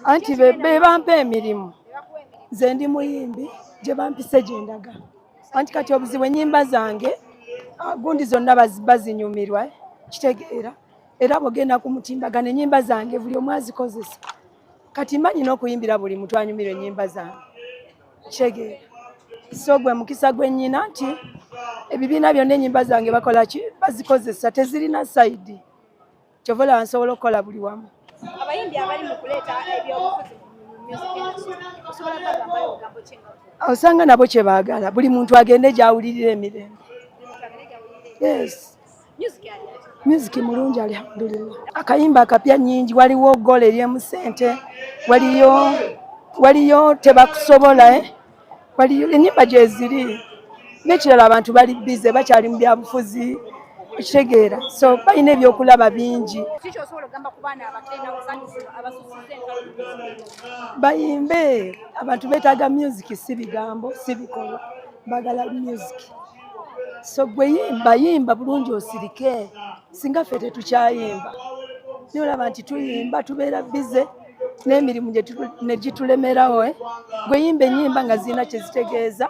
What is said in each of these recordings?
Anti be bampa emirimu nze ndi muyimbi gye bampise gye ndaga anti kati obuzibu ennyimba zange gundi zonna bazinyumirwa kitegeera era bw'ogenda ku mutimbagano ennyimba zange buli omu azikozesa kati mba nina okuyimbira buli muntu anyumira ennyimba zange kitegeera so gwe mukisa gwe nnyina nti ebibiina byonna ennyimba zange bakola ki bazikozesa tezirina sayidi kyova olaba nsobola okukola buli wamu. Abayimbi abali mu kuleeta ebyobufuzi mu music industry osobola kubagambayo obugambo ki nga osanga nabo kye baagala buli muntu agende gy'awulirira emirembe. Yes. Music mulungi alhamdulillah. Akayimba akapya nnyingi waliwo gola ery'emu ssente waliyo tebakusobola waliyo ennyimba gye ziri n'ekirala abantu bali bize bakyali mu byabufuzi ekitegeera so balina ebyokulaba bingi bayimbe abantu beetaaga music si bigambo si bikolwa bagala music so gwe yimba bulungi osirike singa ffe tetukyayimba naye olaba nti tuyimba tubeera bize n'emirimu ne gitulemerawo gwe yimba ennyimba nga zirina kye zitegeeza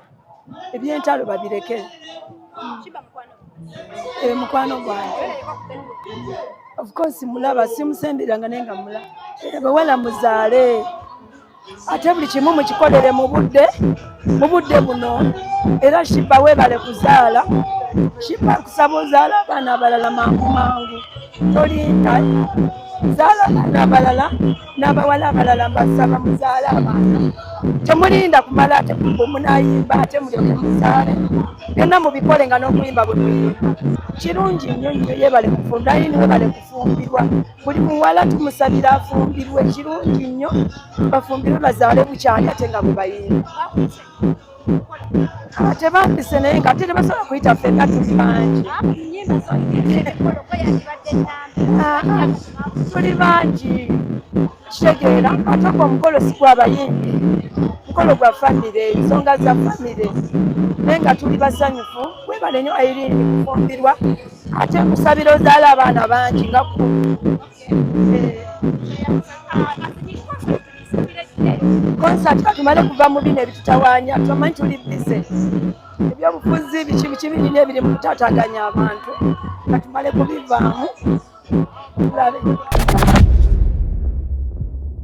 ebyentalo babireke. Mukwano gwange of course mulaba simusemberanga naye nga mulaba bawala muzaale ate buli kimu mukikolere mu budde buno era shiba weebale kuzaala shiba kusaba ozaala abaana abalala mangu tolinda zaala abaana abalala n'abawala abalala mbasaba muzaala abaana temulinda kumala ate munayimba ate mulyoke muzaale byonna mubikole nga n'okuyimba bwe muyimba kirungi nnyo yeebale kufumba ayini weebale kufumbirwa buli muwala tumusabira afumbirwe kirungi nnyo bafumbirwe bazaale bukyali ate nga bwe bayimba ate bampise naye nga ate tebasobola kuyita ffenna tuli bangi tuli bangi kitegeera ate gwe omukolo si gw'abayimbi mukolo gwa famire ensonga za famire naye nga tuli basanyufu webale nnyo Irene kufumbirwa ate kusabira ozaala abaana bangi nga konsati katumale kuva mu bino ebitutawaanya tumanyi tuli bize ebyobufuzi biki birina ebiri mu kutaataganya abantu katumale kubivaamu tulabe